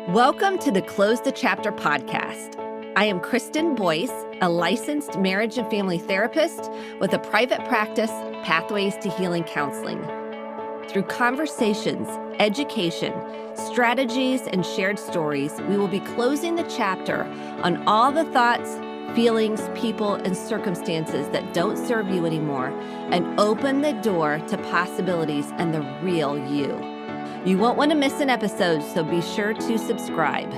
Welcome to the Close the Chapter podcast. I am Kristen Boyce, a licensed marriage and family therapist with a private practice, Pathways to Healing Counseling. Through conversations, education, strategies, and shared stories, we will be closing the chapter on all the thoughts, feelings, people, and circumstances that don't serve you anymore and open the door to possibilities and the real you. You won't want to miss an episode, so be sure to subscribe.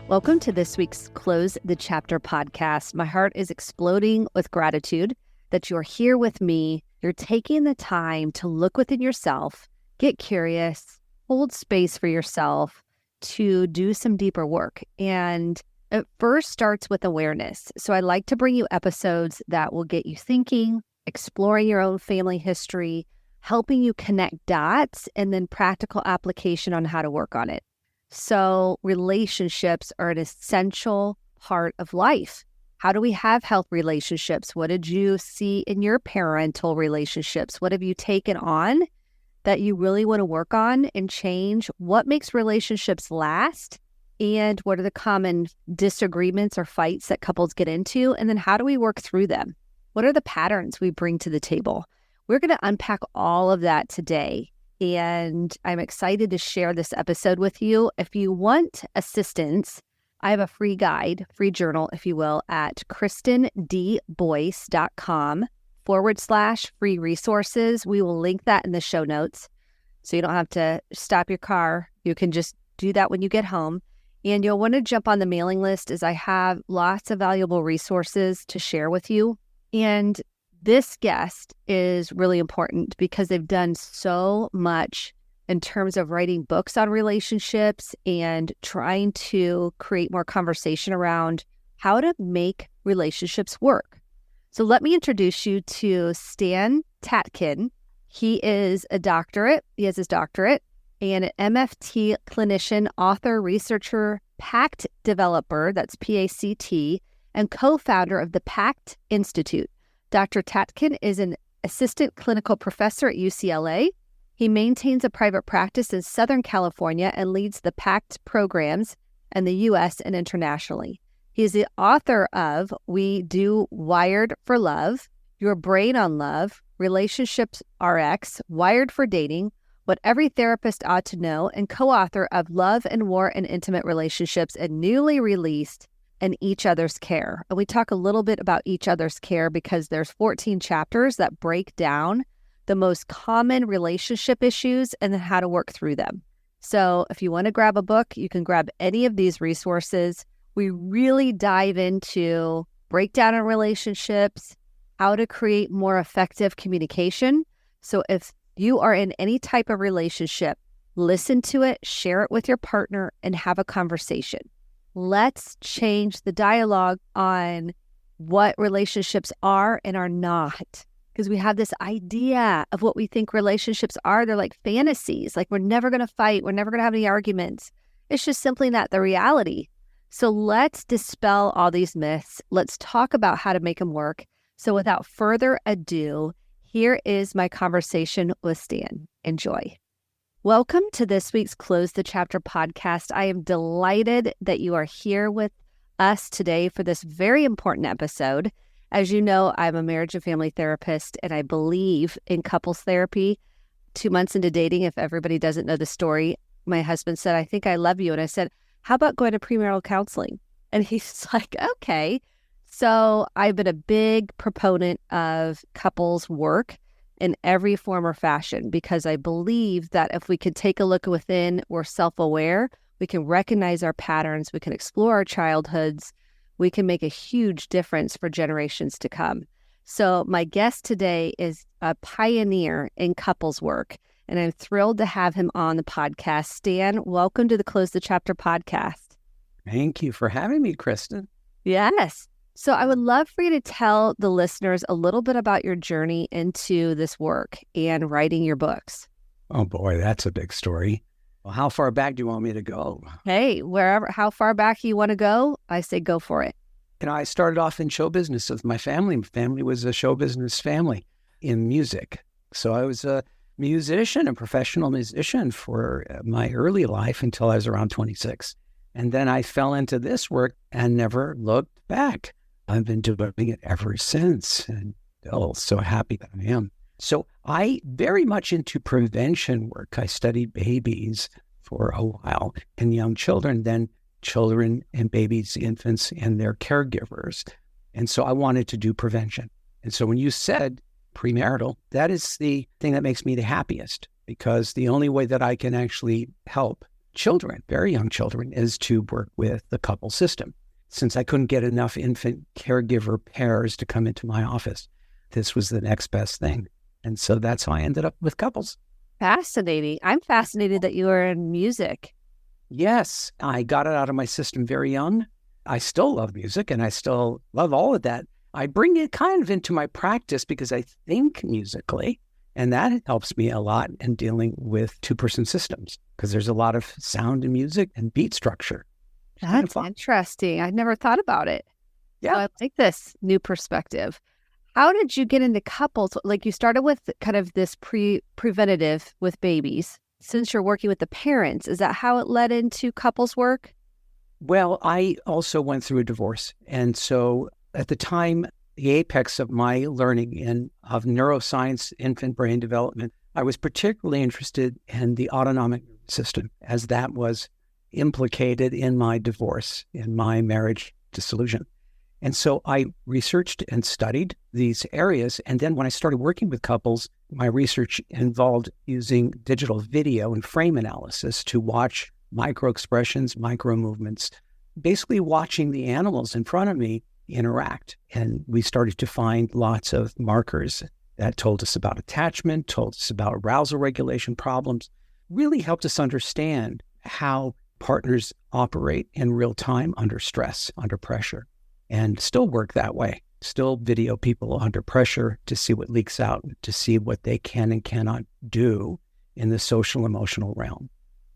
Welcome to this week's Close the Chapter podcast. My heart is exploding with gratitude that you're here with me. You're taking the time to look within yourself, get curious, hold space for yourself to do some deeper work. And it first starts with awareness. So I like to bring you episodes that will get you thinking, exploring your own family history, helping you connect dots, and then practical application on how to work on it. So relationships are an essential part of life. How do we have health relationships? What did you see in your parental relationships? What have you taken on that you really want to work on and change? What makes relationships last? And what are the common disagreements or fights that couples get into? And then how do we work through them? What are the patterns we bring to the table? We're going to unpack all of that today, and I'm excited to share this episode with you. If you want assistance, I have a free guide, free journal, if you will, at kristendboyce.com/free resources. We will link that in the show notes, so you don't have to stop your car. You can just do that when you get home. And you'll want to jump on the mailing list, as I have lots of valuable resources to share with you. And this guest is really important because they've done so much in terms of writing books on relationships and trying to create more conversation around how to make relationships work. So let me introduce you to Stan Tatkin. He is a doctorate. He has his doctorate and an MFT clinician, author, researcher, PACT developer, that's PACT, and co-founder of the PACT Institute. Dr. Tatkin is an assistant clinical professor at UCLA. He maintains a private practice in Southern California and leads the PACT programs in the U.S. and internationally. He is the author of We Do Wired for Love, Your Brain on Love, Relationships RX, Wired for Dating, What Every Therapist Ought to Know, and co-author of Love and War and Intimate Relationships, and newly released and Each Other's Care. And we talk a little bit about Each Other's Care because there's 14 chapters that break down the most common relationship issues and then how to work through them. So if you want to grab a book, you can grab any of these resources. We really dive into breakdown in relationships, how to create more effective communication. So if you are in any type of relationship, listen to it, share it with your partner, and have a conversation. Let's change the dialogue on what relationships are and are not. Because we have this idea of what we think relationships are. They're like fantasies, like we're never going to fight. We're never going to have any arguments. It's just simply not the reality. So let's dispel all these myths. Let's talk about how to make them work. So without further ado, here is my conversation with Stan. Enjoy. Welcome to this week's Close the Chapter podcast. I am delighted that you are here with us today for this very important episode. As you know, I'm a marriage and family therapist, and I believe in couples therapy. 2 months into dating, if everybody doesn't know the story, my husband said, "I think I love you." And I said, "How about going to premarital counseling?" And he's like, "Okay." So I've been a big proponent of couples work in every form or fashion, because I believe that if we can take a look within, we're self-aware, we can recognize our patterns, we can explore our childhoods, we can make a huge difference for generations to come. So my guest today is a pioneer in couples work, and I'm thrilled to have him on the podcast. Stan, welcome to the Close the Chapter podcast. Thank you for having me, Kristen. Yes. So I would love for you to tell the listeners a little bit about your journey into this work and writing your books. Oh boy, that's a big story. Well, how far back do you want me to go? Hey, how far back you want to go, I say go for it. I started off in show business with my family. My family was a show business family in music. So I was musician, a professional musician for my early life until I was around 26. And then I fell into this work and never looked back. I've been doing it ever since, and so happy that I am. So I very much into prevention work. I studied babies for a while and young children, then children and babies, infants, and their caregivers. And so I wanted to do prevention. And so when you said premarital, that is the thing that makes me the happiest, because the only way that I can actually help children, very young children, is to work with the couple system. Since I couldn't get enough infant caregiver pairs to come into my office, this was the next best thing. And so that's how I ended up with couples. Fascinating. I'm fascinated that you are in music. Yes, I got it out of my system very young. I still love music and I still love all of that. I bring it kind of into my practice because I think musically, and that helps me a lot in dealing with two-person systems because there's a lot of sound in music and beat structure. That's interesting. I've never thought about it. Yeah. So I like this new perspective. How did you get into couples? Like you started with kind of this preventative with babies. Since you're working with the parents, is that how it led into couples work? Well, I also went through a divorce. And so at the time, the apex of my learning of neuroscience, infant brain development, I was particularly interested in the autonomic system, as that was implicated in my divorce, in my marriage dissolution. And so I researched and studied these areas. And then when I started working with couples, my research involved using digital video and frame analysis to watch micro expressions, micro movements, basically watching the animals in front of me interact. And we started to find lots of markers that told us about attachment, told us about arousal regulation problems, really helped us understand how partners operate in real time under stress, under pressure, and still work that way. Still video people under pressure to see what leaks out, to see what they can and cannot do in the social emotional realm.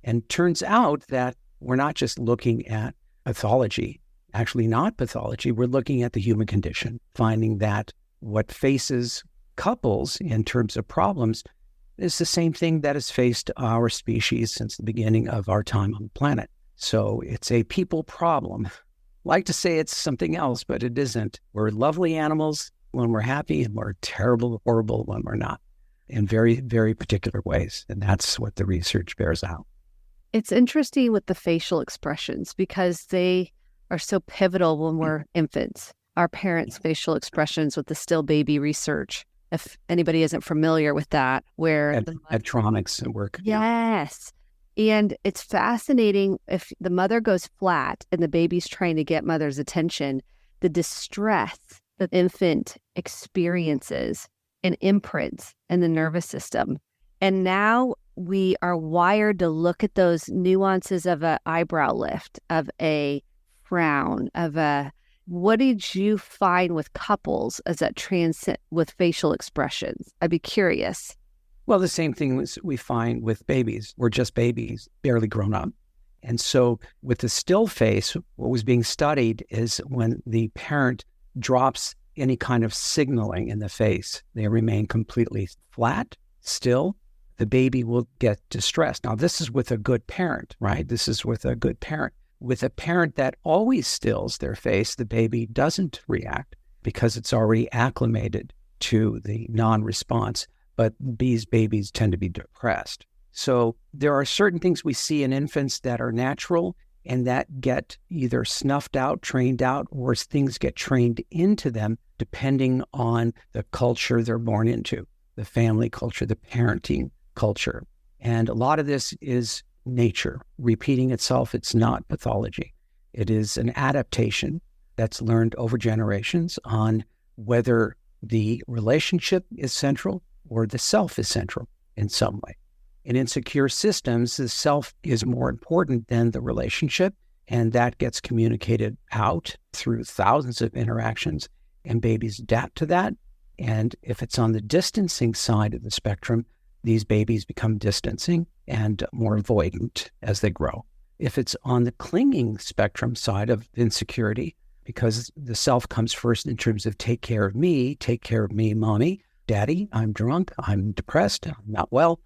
And turns out that we're not just looking at pathology, actually not pathology, we're looking at the human condition, finding that what faces couples in terms of problems is the same thing that has faced our species since the beginning of our time on the planet. So it's a people problem. Like to say it's something else, but it isn't. We're lovely animals when we're happy, and we're terrible, horrible when we're not, in very, very particular ways. And that's what the research bears out. It's interesting with the facial expressions because they are so pivotal when we're infants. Our parents' facial expressions with the still baby research, if anybody isn't familiar with that, where Electronics at work. Yes. And it's fascinating if the mother goes flat and the baby's trying to get mother's attention, the distress the infant experiences and imprints in the nervous system. And now we are wired to look at those nuances of an eyebrow lift, of a frown, what did you find with couples as that transcend with facial expressions? I'd be curious. Well, the same thing we find with babies. We're just babies, barely grown up. And so with the still face, what was being studied is when the parent drops any kind of signaling in the face, they remain completely flat, still, the baby will get distressed. Now, this is with a good parent, right? This is with a good parent. With a parent that always stills their face, the baby doesn't react because it's already acclimated to the non-response. But these babies tend to be depressed. So there are certain things we see in infants that are natural and that get either snuffed out, trained out, or things get trained into them depending on the culture they're born into, the family culture, the parenting culture. And a lot of this is nature repeating itself. It's not pathology. It is an adaptation that's learned over generations on whether the relationship is central or the self is central in some way. In insecure systems, the self is more important than the relationship, and that gets communicated out through thousands of interactions, and babies adapt to that. And if it's on the distancing side of the spectrum, these babies become distancing and more avoidant as they grow. If it's on the clinging spectrum side of insecurity, because the self comes first in terms of take care of me, mommy, Daddy, I'm drunk, I'm depressed, I'm not well,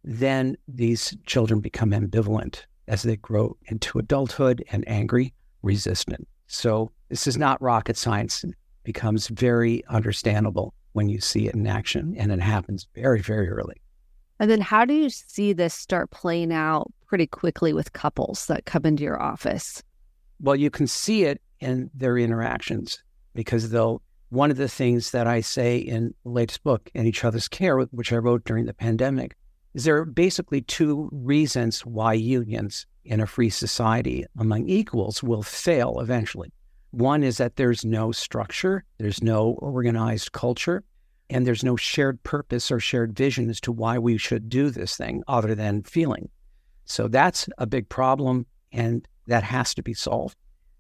then these children become ambivalent as they grow into adulthood and angry, resistant. So this is not rocket science. It becomes very understandable when you see it in action, and it happens very, very early. And then how do you see this start playing out pretty quickly with couples that come into your office? Well, you can see it in their interactions because one of the things that I say in the latest book, In Each Other's Care, which I wrote during the pandemic, is there are basically two reasons why unions in a free society among equals will fail eventually. One is that there's no structure, there's no organized culture, and there's no shared purpose or shared vision as to why we should do this thing other than feeling. So that's a big problem, and that has to be solved.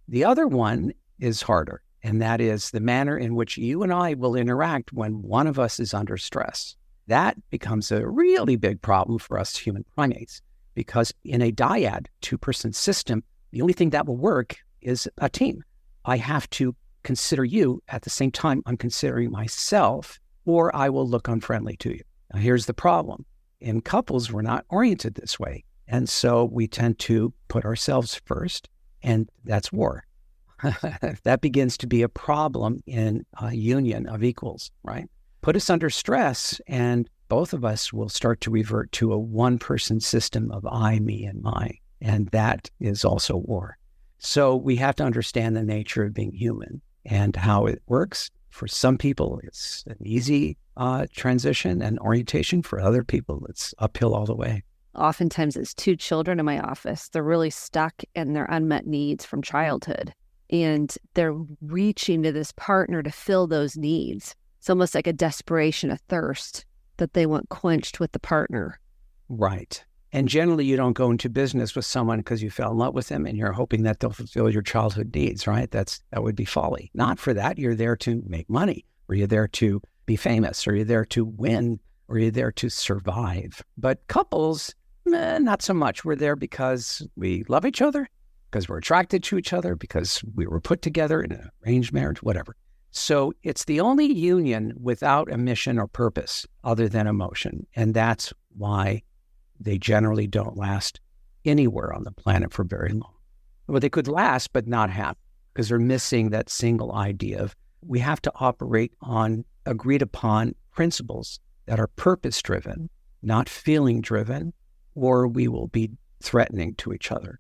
The other one is harder, and that is the manner in which you and I will interact when one of us is under stress. That becomes a really big problem for us human primates, because in a dyad, two-person system, the only thing that will work is a team. I have to consider you at the same time I'm considering myself, or I will look unfriendly to you. Now, here's the problem. In couples, we're not oriented this way. And so we tend to put ourselves first, and that's war. That begins to be a problem in a union of equals, right? Put us under stress, and both of us will start to revert to a one-person system of I, me, and my. And that is also war. So we have to understand the nature of being human and how it works. For some people, it's an easy transition and orientation. For other people, it's uphill all the way. Oftentimes it's two children in my office. They're really stuck in their unmet needs from childhood, and they're reaching to this partner to fill those needs. It's almost like a desperation, a thirst that they want quenched with the partner. Right. And generally, you don't go into business with someone because you fell in love with them and you're hoping that they'll fulfill your childhood needs, right? That would be folly. Not for that. You're there to make money, or you're there to be famous, or you're there to win, or you're there to survive. But couples, not so much. We're there because we love each other, because we're attracted to each other, because we were put together in an arranged marriage, whatever. So it's the only union without a mission or purpose other than emotion. And that's why they generally don't last anywhere on the planet for very long. Well, they could last, but not happy, because they're missing that single idea of we have to operate on agreed upon principles that are purpose-driven, not feeling-driven, or we will be threatening to each other.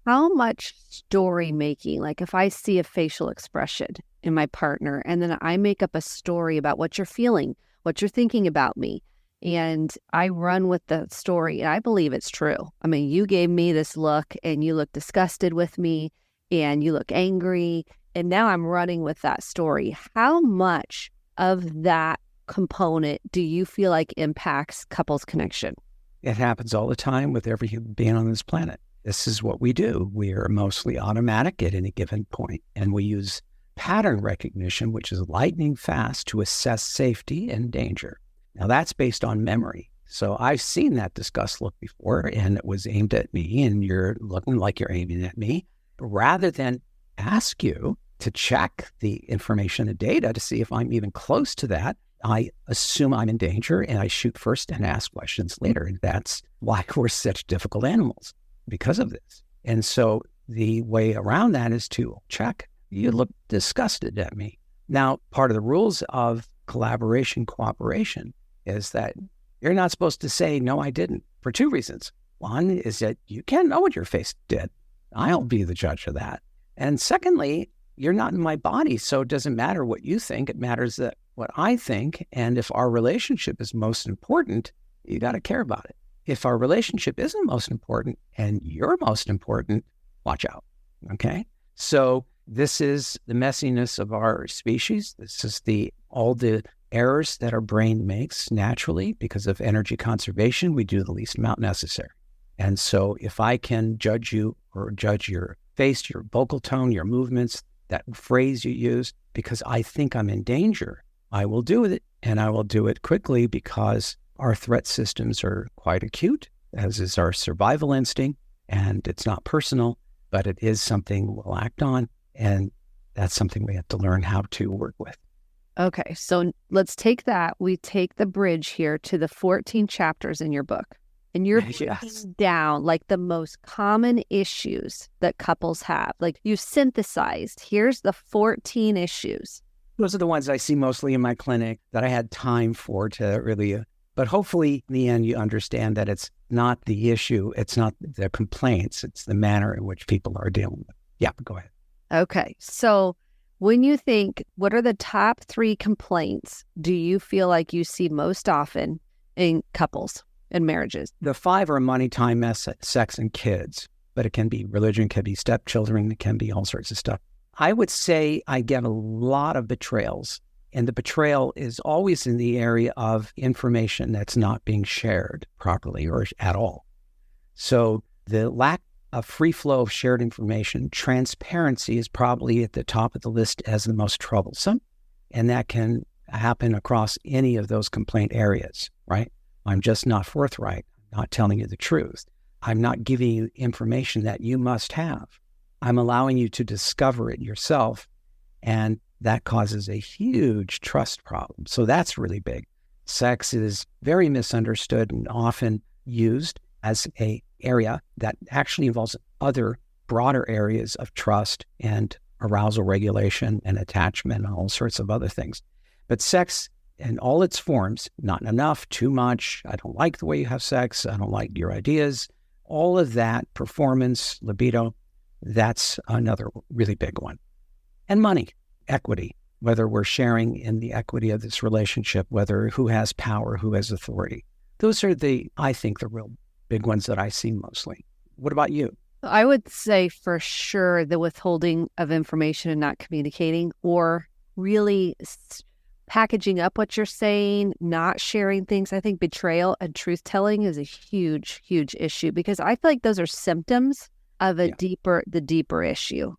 How much story making, like if I see a facial expression in my partner and then I make up a story about what you're feeling, what you're thinking about me, and I run with the story, and I believe it's true. I mean, you gave me this look and you look disgusted with me and you look angry, and now I'm running with that story. How much of that component do you feel like impacts couples' connection? It happens all the time with every human being on this planet. This is what we do. We are mostly automatic at any given point, and we use pattern recognition, which is lightning fast, to assess safety and danger. Now, that's based on memory. So I've seen that disgust look before, and it was aimed at me, and you're looking like you're aiming at me. But rather than ask you to check the information and data to see if I'm even close to that, I assume I'm in danger, and I shoot first and ask questions later. And that's why we're such difficult animals, because of this. And so the way around that is to check. You look disgusted at me. Now, part of the rules of collaboration, cooperation is that you're not supposed to say, no, I didn't, for two reasons. One is that you can't know what your face did. I'll be the judge of that. And secondly, you're not in my body, so it doesn't matter what you think. It matters that what I think. And if our relationship is most important, you got to care about it. If our relationship isn't most important and you're most important, watch out. Okay? So this is the messiness of our species. This is all the errors that our brain makes naturally because of energy conservation. We do the least amount necessary. And so if I can judge you or judge your face, your vocal tone, your movements, that phrase you use, because I think I'm in danger, I will do it. And I will do it quickly because our threat systems are quite acute, as is our survival instinct. And it's not personal, but it is something we'll act on. And that's something we have to learn how to work with. Okay, so let's take that. We take the bridge here to the 14 chapters in your book. And you're breaking Yes. down like the most common issues that couples have. Like you synthesized, here's the 14 issues. Those are the ones I see mostly in my clinic that I had time for to really, but hopefully in the end, you understand that it's not the issue. It's not the complaints. It's the manner in which people are dealing with. Yeah, go ahead. Okay, so when you think, what are the top 3 complaints do you feel like you see most often in couples and marriages? The 5 are money, time, sex, and kids, but it can be religion, it can be stepchildren, it can be all sorts of stuff. I would say I get a lot of betrayals, and the betrayal is always in the area of information that's not being shared properly or at all. So the lack of free flow of shared information, transparency is probably at the top of the list as the most troublesome, and that can happen across any of those complaint areas, right? I'm just not forthright, not telling you the truth. I'm not giving you information that you must have. I'm allowing you to discover it yourself, and that causes a huge trust problem. So that's really big. Sex is very misunderstood and often used as an area that actually involves other broader areas of trust and arousal regulation and attachment and all sorts of other things. But sex in all its forms, not enough, too much, I don't like the way you have sex, I don't like your ideas, all of that, performance, libido, that's another really big one. And money, equity, whether we're sharing in the equity of this relationship, whether who has power, who has authority. Those are I think, the real big ones that I see mostly. What about you? I would say for sure the withholding of information and not communicating, or really packaging up what you're saying, not sharing things. I think betrayal and truth telling is a huge, huge issue, because I feel like those are symptoms of the deeper issue.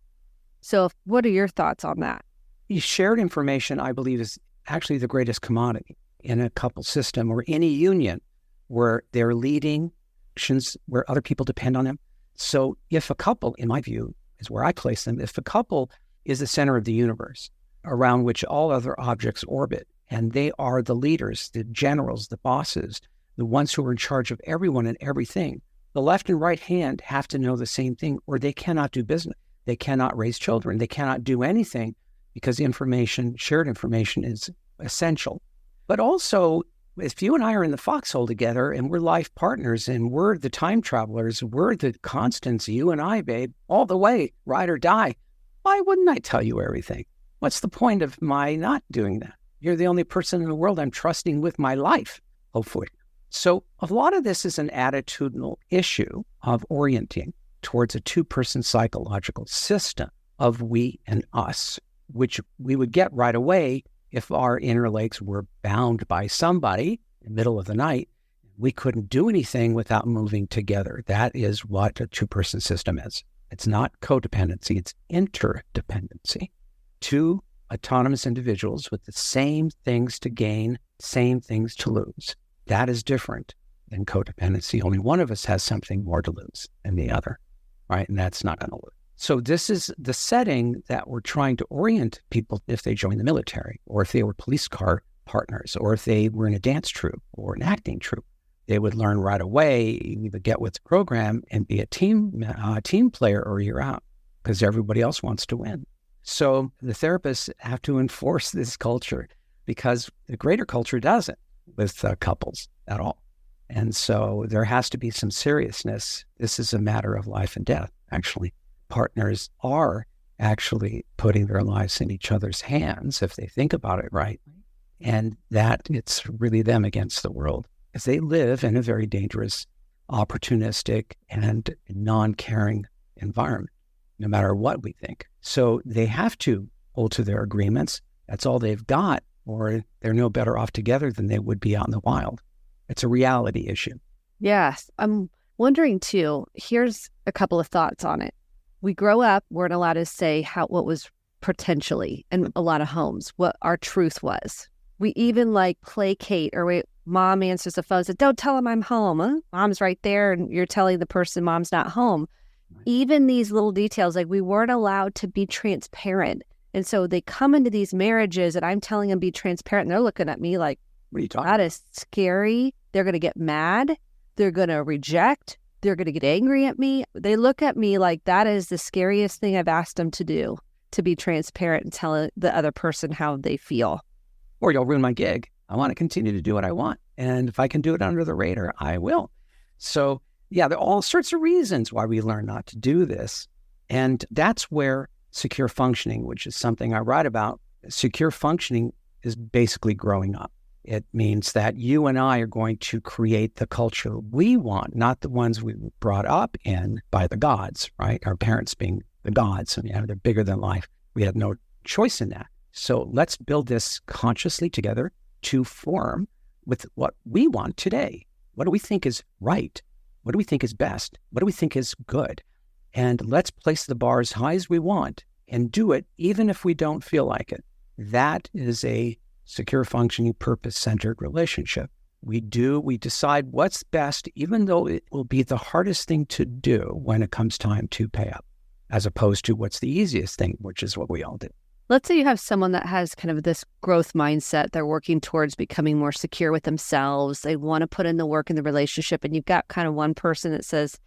So what are your thoughts on that? Shared information, I believe, is actually the greatest commodity in a couple system or any union where they're leading actions where other people depend on them. So if a couple, in my view, is where I place them, if a couple is the center of the universe around which all other objects orbit, and they are the leaders, the generals, the bosses, the ones who are in charge of everyone and everything, the left and right hand have to know the same thing, or they cannot do business. They cannot raise children. They cannot do anything, because information, shared information, is essential. But also, if you and I are in the foxhole together and we're life partners and we're the time travelers, we're the constants, you and I, babe, all the way, ride or die, why wouldn't I tell you everything? What's the point of my not doing that? You're the only person in the world I'm trusting with my life, hopefully. So a lot of this is an attitudinal issue of orienting towards a two-person psychological system of we and us, which we would get right away if our inner legs were bound by somebody in the middle of the night. We couldn't do anything without moving together. That is what a two-person system is. It's not codependency, it's interdependency. Two autonomous individuals with the same things to gain, same things to lose. That is different than codependency. Only one of us has something more to lose than the other, right? And that's not going to work. So this is the setting that we're trying to orient people if they join the military, or if they were police car partners, or if they were in a dance troupe or an acting troupe. They would learn right away, either get with the program and be a team player, or you're out, because everybody else wants to win. So the therapists have to enforce this culture, because the greater culture doesn't with couples at all. And so there has to be some seriousness. This is a matter of life and death, actually. Partners are actually putting their lives in each other's hands if they think about it right. And that it's really them against the world, as they live in a very dangerous, opportunistic, and non-caring environment, no matter what we think. So they have to hold to their agreements. That's all they've got, or they're no better off together than they would be out in the wild. It's a reality issue. Yes. I'm wondering too, here's a couple of thoughts on it. We grow up, weren't allowed to say what was potentially in a lot of homes, what our truth was. We even placate, or mom answers the phone and says, don't tell him I'm home. Huh? Mom's right there, and you're telling the person mom's not home. Even these little details, we weren't allowed to be transparent. And so they come into these marriages and I'm telling them be transparent. And they're looking at me like, What are you talking that about? is scary. They're going to get mad. They're going to reject. They're going to get angry at me. They look at me like that is the scariest thing I've asked them to do, to be transparent and tell the other person how they feel. Or you'll ruin my gig. I want to continue to do what I want. And if I can do it under the radar, I will. So yeah, there are all sorts of reasons why we learn not to do this. And that's where secure functioning, which is something I write about, secure functioning is basically growing up. It means that you and I are going to create the culture we want, not the ones we were brought up in by the gods, right? Our parents being the gods, and they're bigger than life. We had no choice in that. So let's build this consciously together to form with what we want today. What do we think is right? What do we think is best? What do we think is good? And let's place the bar as high as we want and do it even if we don't feel like it. That is a secure, functioning, purpose-centered relationship. We decide what's best, even though it will be the hardest thing to do when it comes time to pay up, as opposed to what's the easiest thing, which is what we all do. Let's say you have someone that has kind of this growth mindset. They're working towards becoming more secure with themselves. They want to put in the work in the relationship. And you've got kind of one person that says,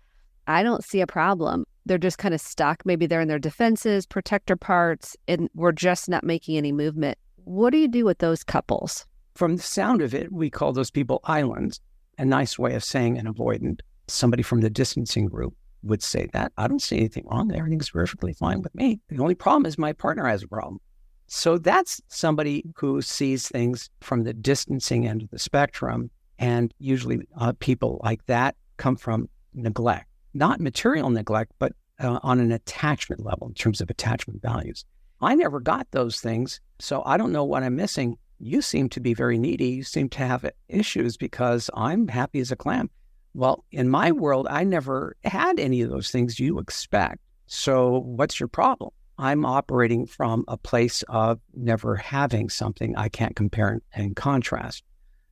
I don't see a problem. They're just kind of stuck. Maybe they're in their defenses, protector parts, and we're just not making any movement. What do you do with those couples? From the sound of it, we call those people islands. A nice way of saying an avoidant. Somebody from the distancing group would say that. I don't see anything wrong. Everything's perfectly fine with me. The only problem is my partner has a problem. So that's somebody who sees things from the distancing end of the spectrum. And usually people like that come from neglect. Not material neglect, but on an attachment level in terms of attachment values. I never got those things, so I don't know what I'm missing. You seem to be very needy. You seem to have issues because I'm happy as a clam. Well, in my world, I never had any of those things you expect. So what's your problem? I'm operating from a place of never having something I can't compare and contrast.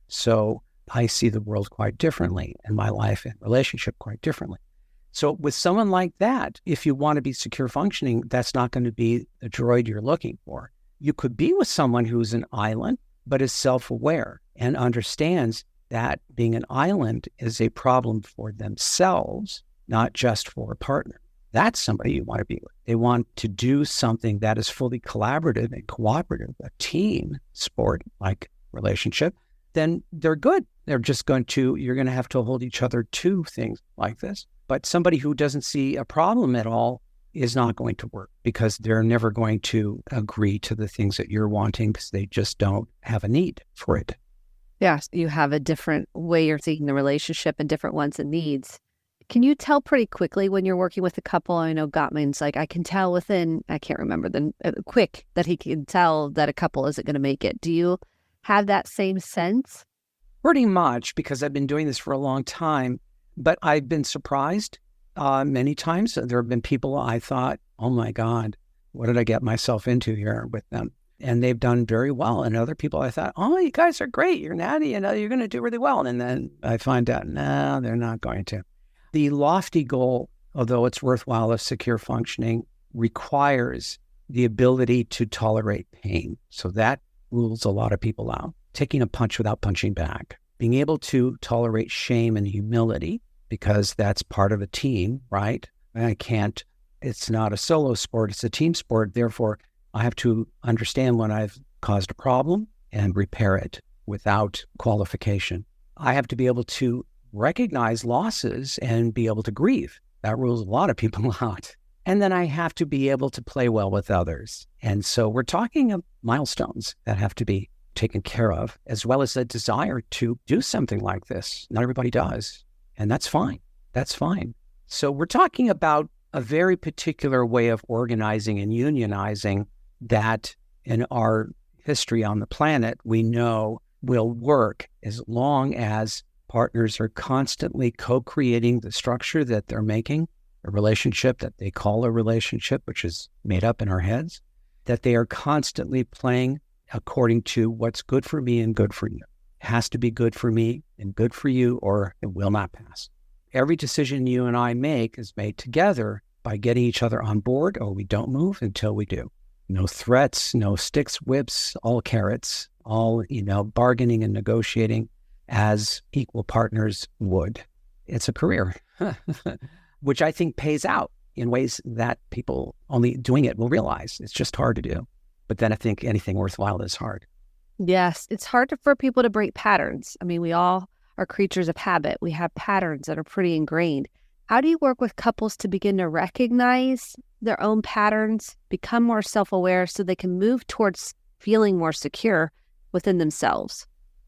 So I see the world quite differently and my life and relationship quite differently. So with someone like that, if you want to be secure functioning, that's not going to be the droid you're looking for. You could be with someone who's an island, but is self-aware and understands that being an island is a problem for themselves, not just for a partner. That's somebody you want to be with. They want to do something that is fully collaborative and cooperative, a team sport like relationship, then they're good. You're going to have to hold each other to things like this. But somebody who doesn't see a problem at all is not going to work because they're never going to agree to the things that you're wanting because they just don't have a need for it. Yes, you have a different way you're seeing the relationship and different wants and needs. Can you tell pretty quickly when you're working with a couple? I know Gottman's like, I can tell within, I can't remember, quick that he can tell that a couple isn't going to make it. Do you have that same sense? Pretty much, because I've been doing this for a long time. But I've been surprised many times. There have been people I thought, oh my God, what did I get myself into here with them? And they've done very well. And other people I thought, oh, you guys are great. You're natty and you're going to do really well. And then I find out, no, they're not going to. The lofty goal, although it's worthwhile of secure functioning, requires the ability to tolerate pain. So that rules a lot of people out. Taking a punch without punching back. Being able to tolerate shame and humility, because that's part of a team, right? It's not a solo sport, it's a team sport. Therefore, I have to understand when I've caused a problem and repair it without qualification. I have to be able to recognize losses and be able to grieve. That rules a lot of people out. And then I have to be able to play well with others. And so we're talking of milestones that have to be taken care of, as well as a desire to do something like this. Not everybody does, and that's fine. That's fine. So we're talking about a very particular way of organizing and unionizing that in our history on the planet, we know will work as long as partners are constantly co-creating the structure that they're making, a relationship that they call a relationship, which is made up in our heads, that they are constantly playing according to what's good for me and good for you. It has to be good for me and good for you, or it will not pass. Every decision you and I make is made together by getting each other on board, or we don't move until we do. No threats, no sticks, whips, all carrots, all, bargaining and negotiating as equal partners would. It's a career, which I think pays out in ways that people only doing it will realize. It's just hard to do. But then I think anything worthwhile is hard. Yes, it's hard for people to break patterns. I mean, we all are creatures of habit. We have patterns that are pretty ingrained. How do you work with couples to begin to recognize their own patterns, become more self-aware so they can move towards feeling more secure within themselves?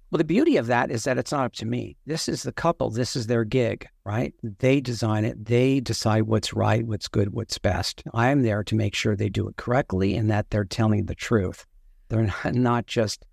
Well, the beauty of that is that it's not up to me. This is the couple. This is their gig, right? They design it. They decide what's right, what's good, what's best. I'm there to make sure they do it correctly and that they're telling the truth. They're not just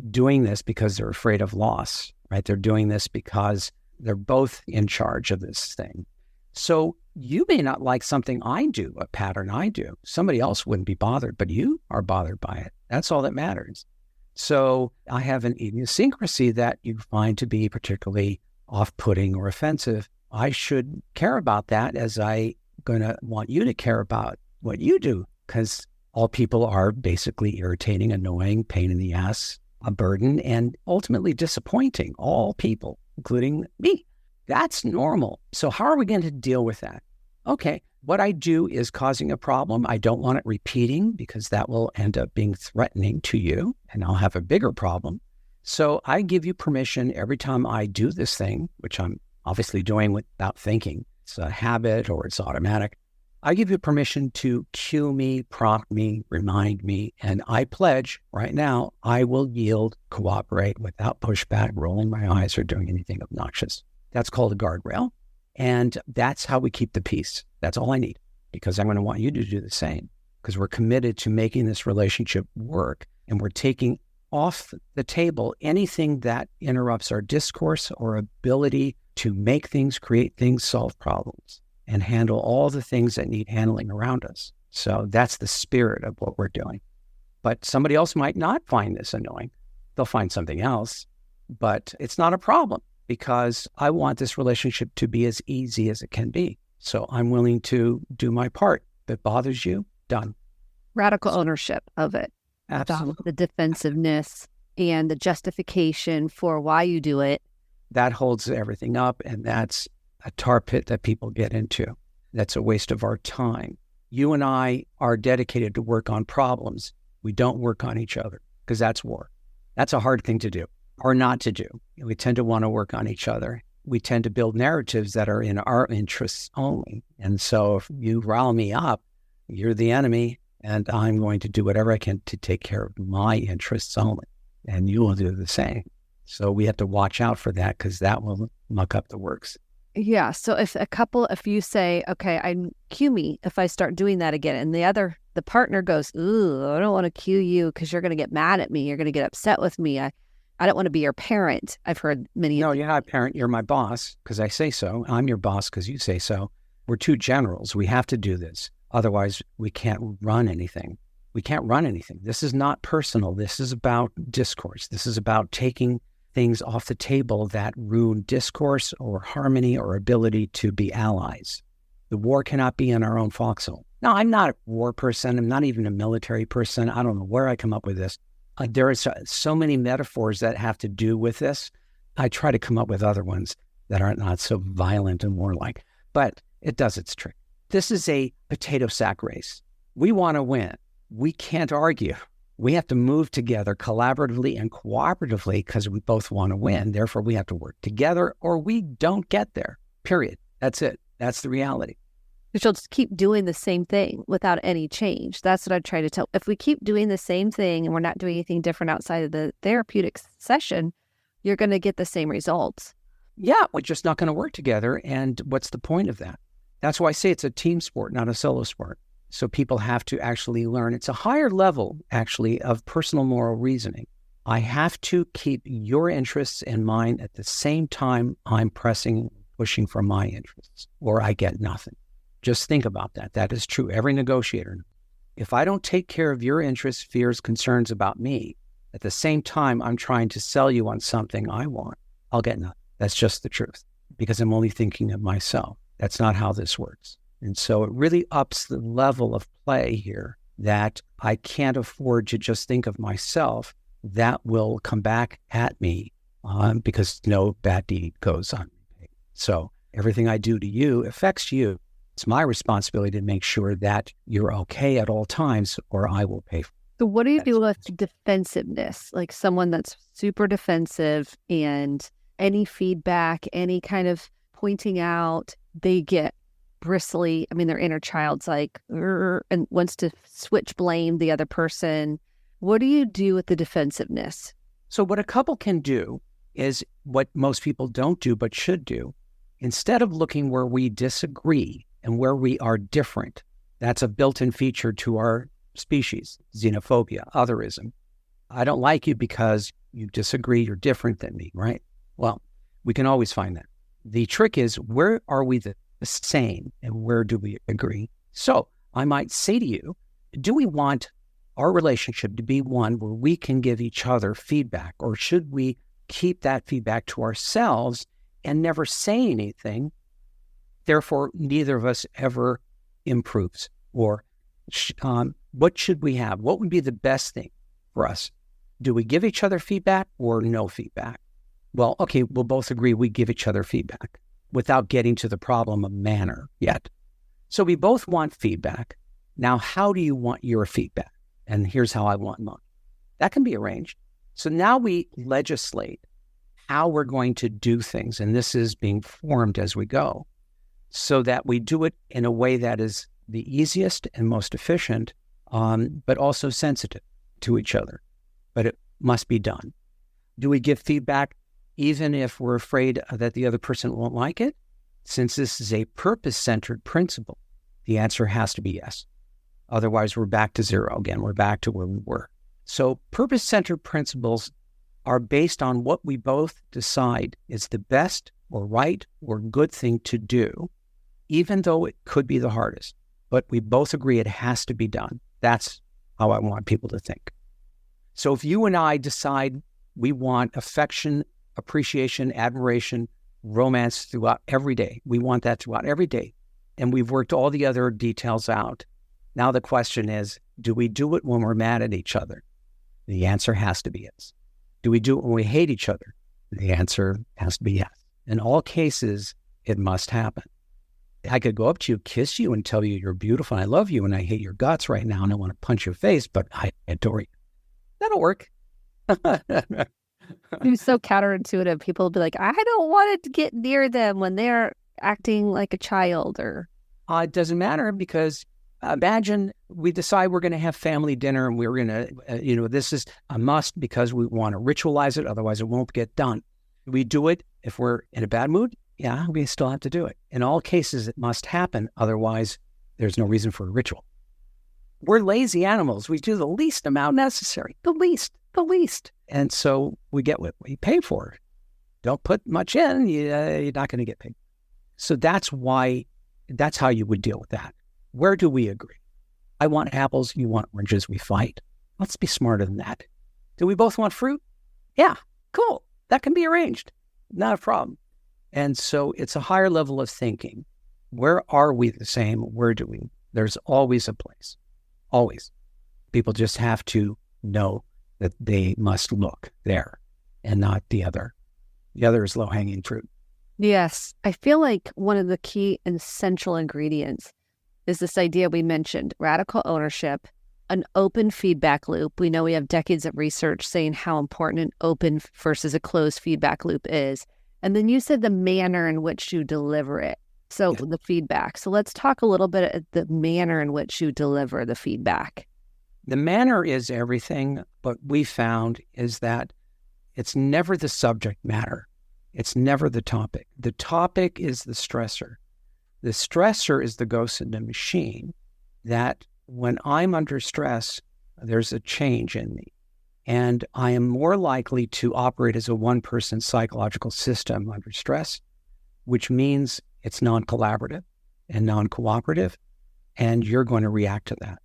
doing this because they're afraid of loss, right? They're doing this because they're both in charge of this thing. So you may not like something I do, a pattern I do. Somebody else wouldn't be bothered, but you are bothered by it. That's all that matters. So I have an idiosyncrasy that you find to be particularly off-putting or offensive. I should care about that as I going to want you to care about what you do, because all people are basically irritating, annoying, pain in the ass, a burden, and ultimately disappointing. All people, including me. That's normal. So how are we going to deal with that? Okay, what I do is causing a problem. I don't want it repeating because that will end up being threatening to you and I'll have a bigger problem. So I give you permission every time I do this thing, which I'm obviously doing without thinking. It's a habit or it's automatic. I give you permission to cue me, prompt me, remind me, and I pledge right now I will yield, cooperate without pushback, rolling my eyes, or doing anything obnoxious. That's called a guardrail. And that's how we keep the peace. That's all I need, because I'm going to want you to do the same, because we're committed to making this relationship work. And we're taking off the table anything that interrupts our discourse or ability to make things, create things, solve problems, and handle all the things that need handling around us. So that's the spirit of what we're doing. But somebody else might not find this annoying. They'll find something else, but it's not a problem, because I want this relationship to be as easy as it can be. So I'm willing to do my part. If it bothers you, done. Radical ownership of it. Absolutely. The defensiveness and the justification for why you do it. That holds everything up, and that's a tar pit that people get into. That's a waste of our time. You and I are dedicated to work on problems. We don't work on each other, because that's war. That's a hard thing to do. Or not to do. We tend to want to work on each other. We tend to build narratives that are in our interests only. And so if you rile me up, you're the enemy, and I'm going to do whatever I can to take care of my interests only. And you will do the same. So we have to watch out for that, because that will muck up the works. Yeah. So if you say, okay, cue me if I start doing that again, and the partner goes, ooh, I don't want to cue you because you're going to get mad at me. You're going to get upset with me. I don't want to be your parent. I've heard many. No, you're not a parent. You're my boss because I say so. I'm your boss because you say so. We're two generals. We have to do this. Otherwise, we can't run anything. We can't run anything. This is not personal. This is about discourse. This is about taking things off the table that ruin discourse or harmony or ability to be allies. The war cannot be in our own foxhole. No, I'm not a war person. I'm not even a military person. I don't know where I come up with this. There are so many metaphors that have to do with this. I try to come up with other ones that are not so violent and warlike, but it does its trick. This is a potato sack race. We want to win. We can't argue. We have to move together collaboratively and cooperatively because we both want to win. Therefore, we have to work together or we don't get there, period. That's it. That's the reality. Because you'll just keep doing the same thing without any change. That's what I try to tell. If we keep doing the same thing and we're not doing anything different outside of the therapeutic session, you're going to get the same results. Yeah, we're just not going to work together. And what's the point of that? That's why I say it's a team sport, not a solo sport. So people have to actually learn. It's a higher level, actually, of personal moral reasoning. I have to keep your interests in mind at the same time I'm pushing for my interests, or I get nothing. Just think about that. That is true. Every negotiator. If I don't take care of your interests, fears, concerns about me, at the same time I'm trying to sell you on something I want, I'll get nothing. That's just the truth, because I'm only thinking of myself. That's not how this works. And so it really ups the level of play here that I can't afford to just think of myself, that will come back at me because no bad deed goes unrepaid. So everything I do to you affects you. It's my responsibility to make sure that you're okay at all times, or I will pay for it. So what do you do with defensiveness? Like someone that's super defensive and any feedback, any kind of pointing out, they get bristly. I mean, their inner child's like, and wants to switch blame the other person. What do you do with the defensiveness? So what a couple can do is what most people don't do but should do. Instead of looking where we disagree and where we are different, that's a built-in feature to our species, xenophobia, otherism. I don't like you because you disagree, you're different than me, right? Well, we can always find that. The trick is, where are we the same and where do we agree? So I might say to you, do we want our relationship to be one where we can give each other feedback, or should we keep that feedback to ourselves and never say anything? Therefore, neither of us ever improves. Or what should we have? What would be the best thing for us? Do we give each other feedback or no feedback? Well, okay, we'll both agree we give each other feedback without getting to the problem of manner yet. So we both want feedback. Now, how do you want your feedback? And here's how I want mine. That can be arranged. So now we legislate how we're going to do things. And this is being formed as we go, so that we do it in a way that is the easiest and most efficient, but also sensitive to each other. But it must be done. Do we give feedback even if we're afraid that the other person won't like it? Since this is a purpose-centered principle, the answer has to be yes. Otherwise, we're back to zero again. We're back to where we were. So purpose-centered principles are based on what we both decide is the best or right or good thing to do, even though it could be the hardest. But we both agree it has to be done. That's how I want people to think. So if you and I decide we want affection, appreciation, admiration, romance throughout every day, we want that throughout every day, and we've worked all the other details out. Now the question is, do we do it when we're mad at each other? The answer has to be yes. Do we do it when we hate each other? The answer has to be yes. In all cases, it must happen. I could go up to you, kiss you, and tell you you're beautiful, and I love you, and I hate your guts right now, and I want to punch your face, but I adore you. That'll work. It's so counterintuitive. People will be like, I don't want to get near them when they're acting like a child. Or it doesn't matter, because imagine we decide we're going to have family dinner, and we're going to, this is a must because we want to ritualize it. Otherwise, it won't get done. We do it if we're in a bad mood. Yeah, we still have to do it. In all cases, it must happen. Otherwise, there's no reason for a ritual. We're lazy animals. We do the least amount necessary, the least. And so we get what we pay for. Don't put much in, you're not going to get paid. So that's how you would deal with that. Where do we agree? I want apples, you want oranges, we fight. Let's be smarter than that. Do we both want fruit? Yeah, cool. That can be arranged. Not a problem. And so it's a higher level of thinking. Where are we the same? Where do we? There's always a place. Always. People just have to know that they must look there and not the other. The other is low-hanging fruit. yes, I feel like one of the key and essential ingredients is this idea we mentioned, radical ownership, an open feedback loop. We know we have decades of research saying how important an open versus a closed feedback loop is. And then you said the manner in which you deliver it. So the feedback. So let's talk a little bit at the manner in which you deliver the feedback. The manner is everything, but we found is that it's never the subject matter. It's never the topic. The topic is the stressor. The stressor is the ghost in the machine that when I'm under stress, there's a change in me. And I am more likely to operate as a one-person psychological system under stress, which means it's non-collaborative and non-cooperative, and you're going to react to that.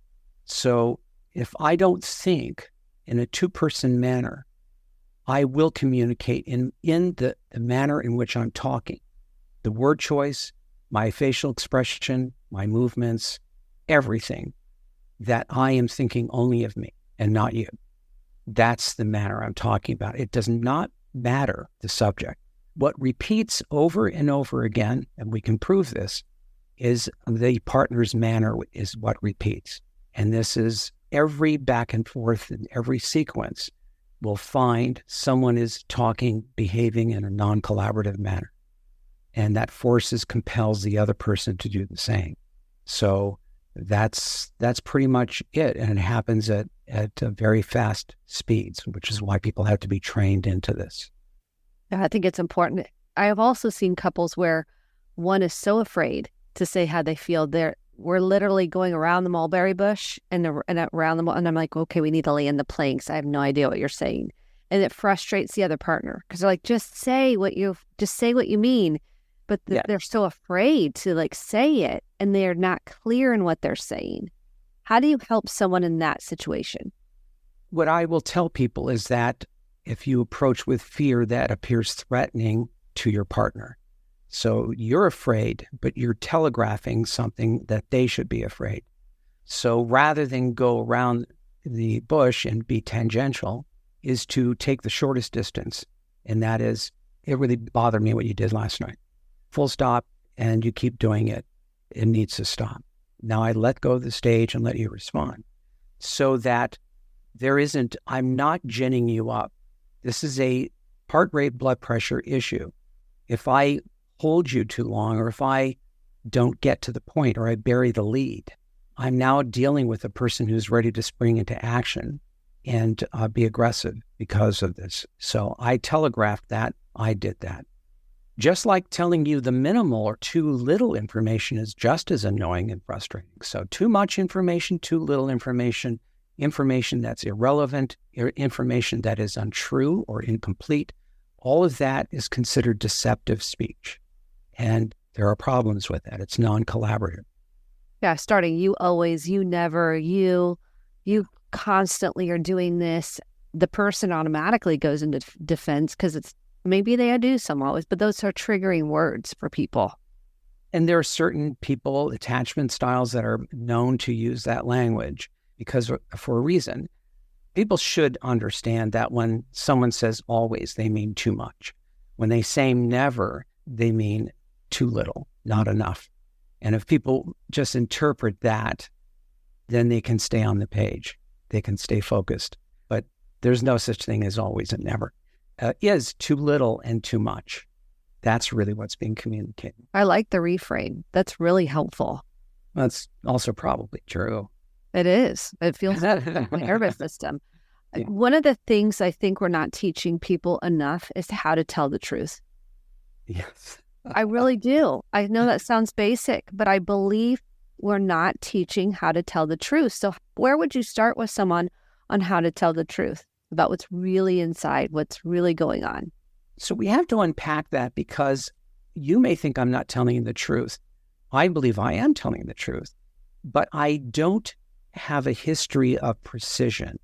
So if I don't think in a two-person manner, I will communicate in the manner in which I'm talking. The word choice, my facial expression, my movements, everything that I am thinking only of me and not you. That's the manner I'm talking about. It does not matter the subject. What repeats over and over again, and we can prove this, is the partner's manner is what repeats. And this is every back and forth in every sequence will find someone is talking, behaving in a non-collaborative manner. And that compels the other person to do the same. So that's pretty much it. And it happens at very fast speeds, which is why people have to be trained into this. Yeah, I think it's important. I have also seen couples where one is so afraid to say how they feel. We're literally going around the mulberry bush and around them. And I'm like, okay, we need to land the plane because I have no idea what you're saying. And it frustrates the other partner because they're like, just say what you mean. But they're so afraid to like say it and they're not clear in what they're saying. How do you help someone in that situation? What I will tell people is that if you approach with fear, that appears threatening to your partner. So you're afraid, but you're telegraphing something that they should be afraid. So rather than go around the bush and be tangential, is to take the shortest distance. And that is, it really bothered me what you did last night. Full stop, and you keep doing it. It needs to stop. Now I let go of the stage and let you respond so that there isn't, I'm not ginning you up. This is a heart rate, blood pressure issue. If I hold you too long, or if I don't get to the point, or I bury the lead, I'm now dealing with a person who's ready to spring into action and be aggressive because of this. So I telegraphed that. I did that. Just like telling you the minimal or too little information is just as annoying and frustrating. So too much information, too little information, information that's irrelevant, information that is untrue or incomplete, all of that is considered deceptive speech. And there are problems with that. It's non-collaborative. Yeah, starting you always, you never, you constantly are doing this. The person automatically goes into defense because it's maybe they do some always, but those are triggering words for people. And there are certain people, attachment styles that are known to use that language because for a reason. People should understand that when someone says always, they mean too much. When they say never, they mean too little, not enough. And if people just interpret that, then they can stay on the page. They can stay focused. But there's no such thing as always and never. Is too little and too much. That's really what's being communicated. I like the reframe. That's really helpful. That's also probably true. It is. It feels like my nervous system. Yeah. One of the things I think we're not teaching people enough is how to tell the truth. Yes. I really do. I know that sounds basic, but I believe we're not teaching how to tell the truth. So where would you start with someone on how to tell the truth about what's really inside, what's really going on? So we have to unpack that because you may think I'm not telling you the truth. I believe I am telling you the truth, but I don't have a history of precision.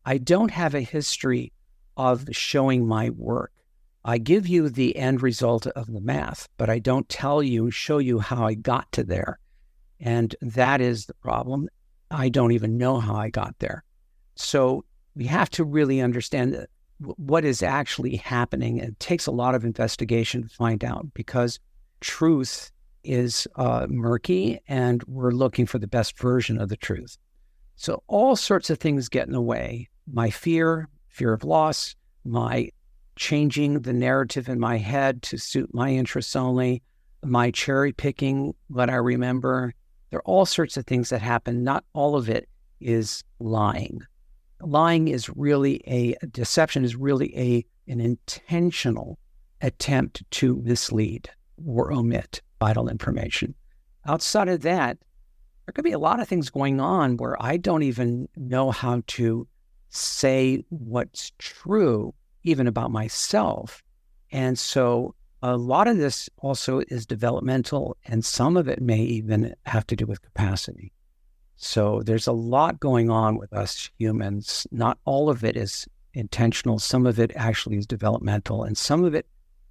I don't have a history of showing my work. I give you the end result of the math, but I don't show you how I got to there. And that is the problem. I don't even know how I got there. So we have to really understand what is actually happening. It takes a lot of investigation to find out because truth is murky and we're looking for the best version of the truth. So all sorts of things get in the way. My fear of loss, my changing the narrative in my head to suit my interests only, my cherry picking what I remember. There are all sorts of things that happen. Not all of it is lying. Lying is really deception is really an intentional attempt to mislead or omit vital information. Outside of that, there could be a lot of things going on where I don't even know how to say what's true, even about myself. And so a lot of this also is developmental, and some of it may even have to do with capacity. So there's a lot going on with us humans. Not all of it is intentional. Some of it actually is developmental, and some of it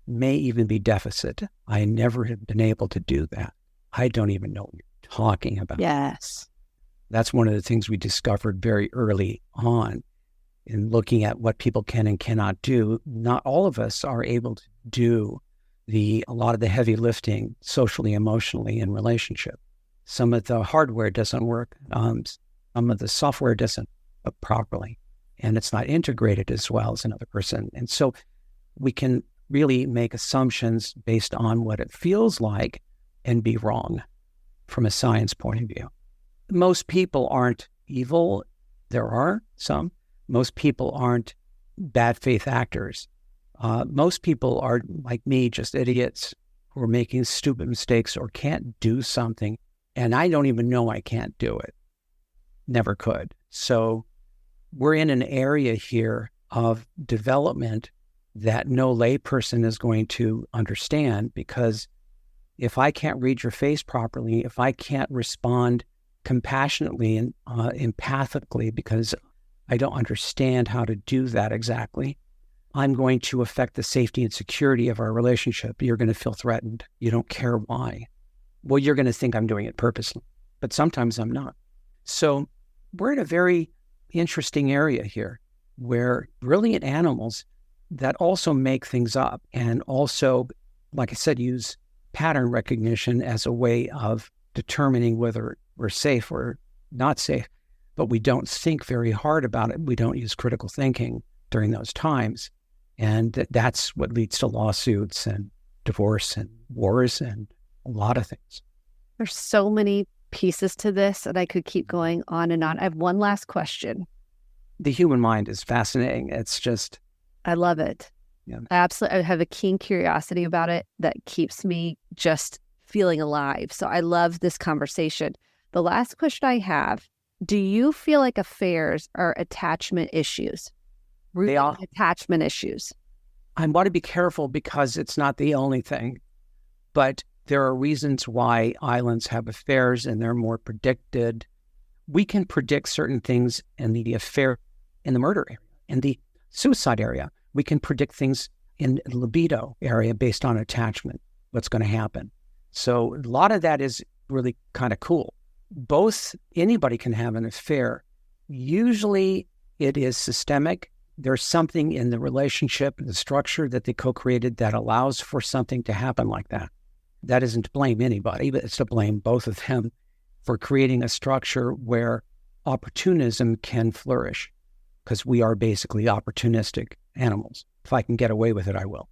may even be deficit. I never have been able to do that. I don't even know what you're talking about. Yes. That's one of the things we discovered very early on in looking at what people can and cannot do. Not all of us are able to do a lot of the heavy lifting socially, emotionally in relationship. Some of the hardware doesn't work. Some of the software doesn't work properly, and it's not integrated as well as another person. And so we can really make assumptions based on what it feels like and be wrong from a science point of view. Most people aren't evil. There are some. Most people aren't bad faith actors. Most people are, like me, just idiots who are making stupid mistakes or can't do something. And I don't even know I can't do it. Never could. So we're in an area here of development that no layperson is going to understand, because if I can't read your face properly, if I can't respond compassionately and empathically because I don't understand how to do that exactly, I'm going to affect the safety and security of our relationship. You're going to feel threatened. You don't care why. Well, you're going to think I'm doing it purposely, but sometimes I'm not. So we're in a very interesting area here where brilliant animals that also make things up and also, like I said, use pattern recognition as a way of determining whether we're safe or not safe, but we don't think very hard about it. We don't use critical thinking during those times. And that's what leads to lawsuits and divorce and wars and a lot of things. There's so many pieces to this, and I could keep going on and on. I have one last question. The human mind is fascinating. It's just... I love it. Yeah. I have a keen curiosity about it that keeps me just feeling alive. So I love this conversation. The last question I have, do you feel like affairs are attachment issues? They are. Attachment issues. I want to be careful because it's not the only thing, but there are reasons why islands have affairs and they're more predicted. We can predict certain things in the affair, in the murder area, in the suicide area. We can predict things in the libido area based on attachment, what's going to happen. So a lot of that is really kind of cool. Anybody can have an affair. Usually it is systemic. There's something in the relationship, the structure that they co-created that allows for something to happen like that. That isn't to blame anybody, but it's to blame both of them for creating a structure where opportunism can flourish, because we are basically opportunistic animals. If I can get away with it, I will.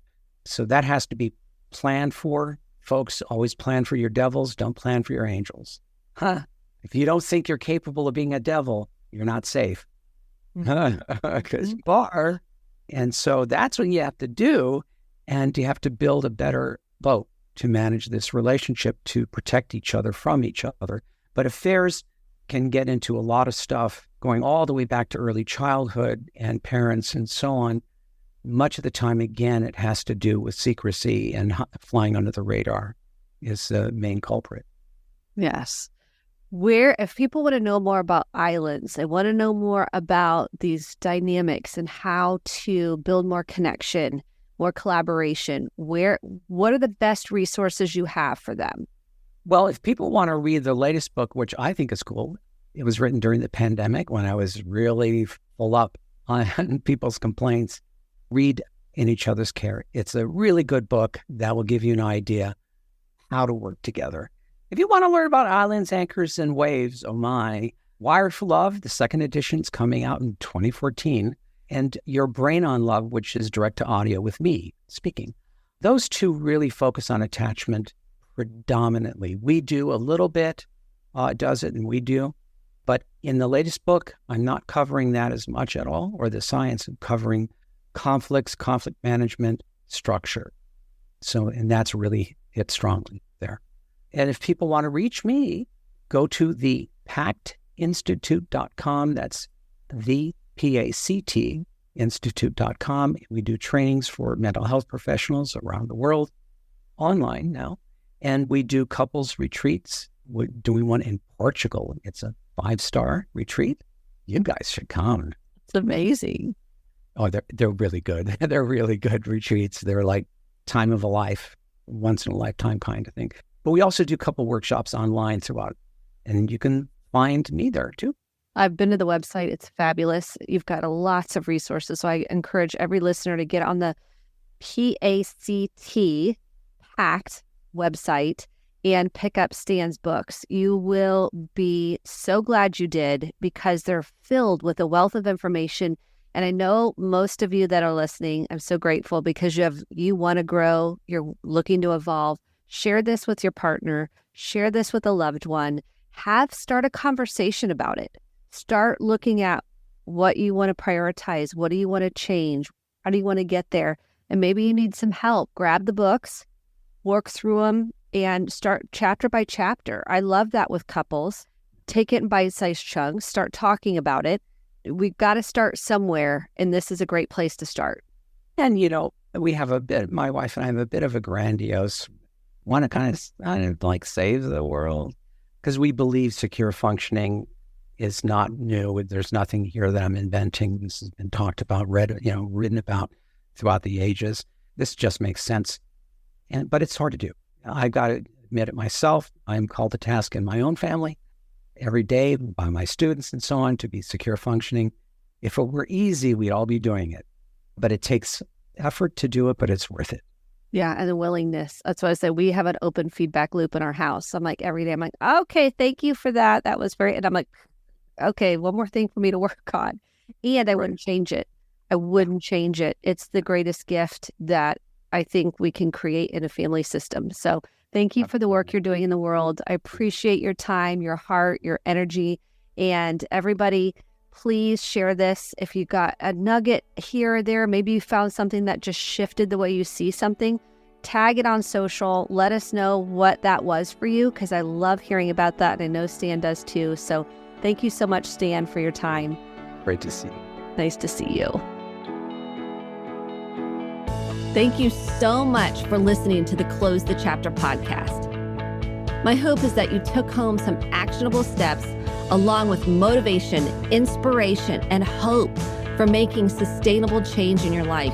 So that has to be planned for. Folks, always plan for your devils. Don't plan for your angels. If you don't think you're capable of being a devil, you're not safe. Because you are. And so that's what you have to do. And you have to build a better boat to manage this relationship, to protect each other from each other. But affairs can get into a lot of stuff going all the way back to early childhood and parents and so on. Much of the time, again, it has to do with secrecy, and flying under the radar is the main culprit. Yes. If people want to know more about islands, they want to know more about these dynamics and how to build more connection, more collaboration, what are the best resources you have for them? Well, if people want to read the latest book, which I think is cool, it was written during the pandemic when I was really full up on people's complaints. Read In Each Other's Care. It's a really good book that will give you an idea how to work together. If you want to learn about islands, anchors, and waves, oh my, Wired for Love, the second edition is coming out in 2014, and Your Brain on Love, which is direct to audio with me speaking. Those two really focus on attachment predominantly. We do a little bit, does it, and we do. But in the latest book, I'm not covering that as much at all, or the science of covering conflicts, conflict management, structure. So, and that's really hit strongly there. And if people want to reach me, go to the PACTinstitute.com. That's the PACT Institute.com. We do trainings for mental health professionals around the world, online now. And we do couples retreats. We're doing one in Portugal. It's a 5-star retreat. You guys should come. It's amazing. Oh, they're really good. They're really good retreats. They're like time of a life, once in a lifetime kind of thing. But we also do a couple workshops online throughout, and you can find me there too. I've been to the website. It's fabulous. You've got lots of resources. So I encourage every listener to get on the PACT website and pick up Stan's books. You will be so glad you did, because they're filled with a wealth of information. And I know most of you that are listening, I'm so grateful, because you want to grow, you're looking to evolve. Share this with your partner, share this with a loved one, start a conversation about it. Start looking at what you want to prioritize. What do you want to change? How do you want to get there? And maybe you need some help. Grab the books, work through them, and start chapter by chapter. I love that with couples. Take it in bite-sized chunks. Start talking about it. We've got to start somewhere, and this is a great place to start. And, we have my wife and I have a bit of a grandiose, want to kind of like save the world, because we believe secure functioning is not new. There's nothing here that I'm inventing. This has been talked about, written about throughout the ages. This just makes sense. But it's hard to do. I got to admit it myself. I'm called to task in my own family every day by my students and so on to be secure functioning. If it were easy, we'd all be doing it. But it takes effort to do it, but it's worth it. Yeah, and the willingness. That's why I said we have an open feedback loop in our house. I'm like, every day, I'm like, okay, thank you for that. That was very, and I'm like, okay, one more thing for me to work on. And I wouldn't change it. I wouldn't change it. It's the greatest gift that I think we can create in a family system. So thank you for the work you're doing in the world. I appreciate your time, your heart, your energy. And everybody, please share this. If you got a nugget here or there, maybe you found something that just shifted the way you see something, tag it on social. Let us know what that was for you, because I love hearing about that. And I know Stan does too. So thank you so much, Stan, for your time. Great to see you. Nice to see you. Thank you so much for listening to the Close the Chapter podcast. My hope is that you took home some actionable steps, along with motivation, inspiration, and hope for making sustainable change in your life.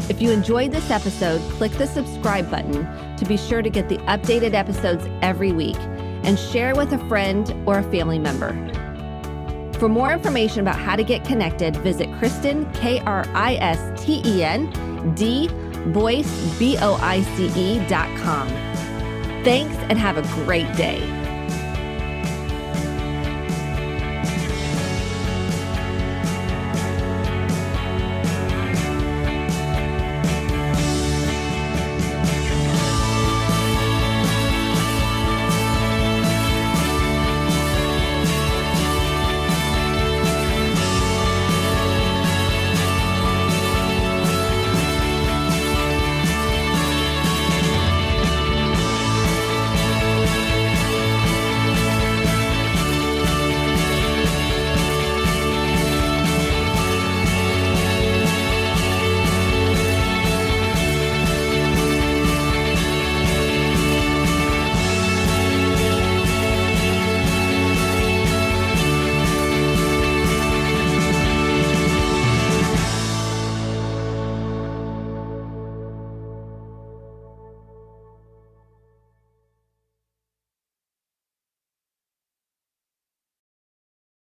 If you enjoyed this episode, click the subscribe button to be sure to get the updated episodes every week, and share with a friend or a family member. For more information about how to get connected, visit Kristen, KRISTEN, Boyce, BOICE.com. Thanks, and have a great day.